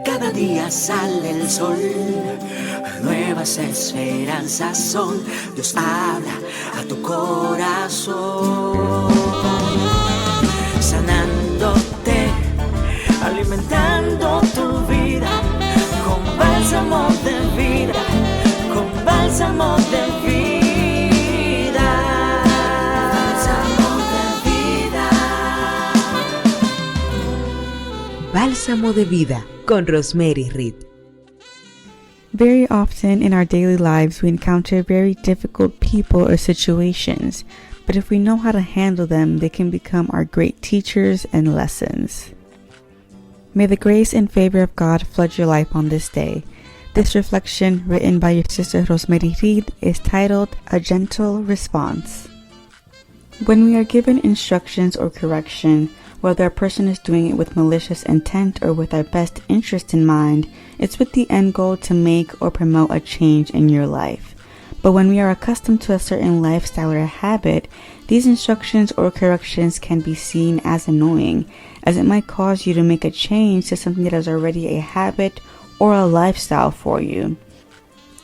Cada día sale el sol, nuevas esperanzas son. Dios habla a tu corazón, sanándote, alimentando tu vida con bálsamo de vida, con bálsamo de vida, bálsamo de vida. Bálsamo de vida con Rosmery y Reid. Very often in our daily lives, we encounter very difficult people or situations, but if we know how to handle them, they can become our great teachers and lessons. May the grace and favor of God flood your life on this day. This reflection, written by your sister Rosmery Reid, is titled A Gentle Response. When we are given instructions or correction, whether a person is doing it with malicious intent or with our best interest in mind, it's with the end goal to make or promote a change in your life. But when we are accustomed to a certain lifestyle or habit, these instructions or corrections can be seen as annoying, as it might cause you to make a change to something that is already a habit or a lifestyle for you.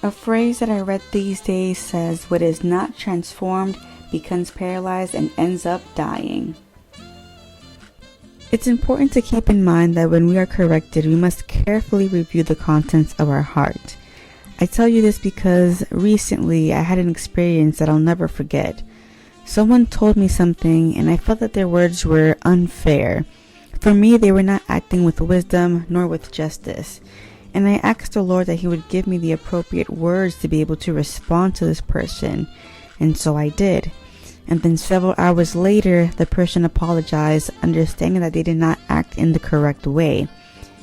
A phrase that I read these days says, "What is not transformed becomes paralyzed and ends up dying." It's important to keep in mind that when we are corrected, we must carefully review the contents of our heart. I tell you this because recently I had an experience that I'll never forget. Someone told me something and I felt that their words were unfair. For me, they were not acting with wisdom nor with justice. And I asked the Lord that He would give me the appropriate words to be able to respond to this person. And so I did. And then several hours later, the person apologized, understanding that they did not act in the correct way.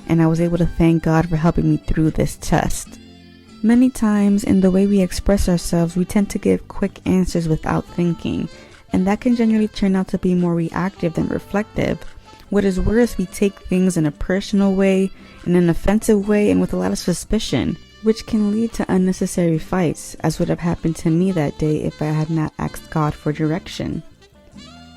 And I was able to thank God for helping me through this test. Many times, in the way we express ourselves, we tend to give quick answers without thinking. And that can generally turn out to be more reactive than reflective. What is worse, we take things in a personal way, in an offensive way, and with a lot of suspicion, which can lead to unnecessary fights, as would have happened to me that day if I had not asked God for direction.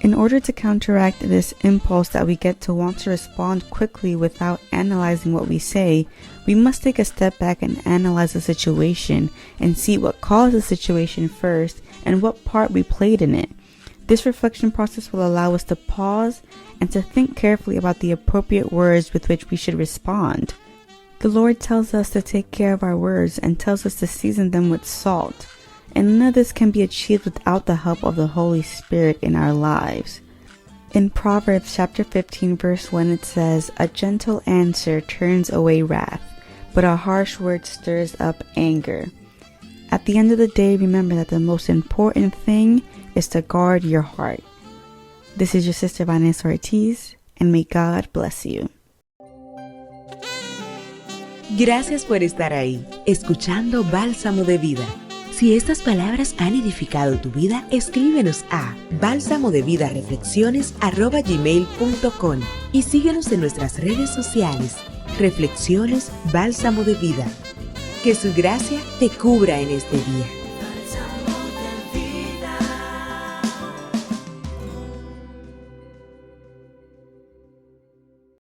In order to counteract this impulse that we get to want to respond quickly without analyzing what we say, we must take a step back and analyze the situation and see what caused the situation first and what part we played in it. This reflection process will allow us to pause and to think carefully about the appropriate words with which we should respond. The Lord tells us to take care of our words and tells us to season them with salt. And none of this can be achieved without the help of the Holy Spirit in our lives. In Proverbs chapter 15 verse 1 it says, "A gentle answer turns away wrath, but a harsh word stirs up anger." At the end of the day, remember that the most important thing is to guard your heart. This is your sister Vanessa Ortiz, and may God bless you. Gracias por estar ahí, escuchando Bálsamo de Vida. Si estas palabras han edificado tu vida, escríbenos a balsamodevidareflexiones@gmail.com y síguenos en nuestras redes sociales. Reflexiones Bálsamo de Vida. Que su gracia te cubra en este día.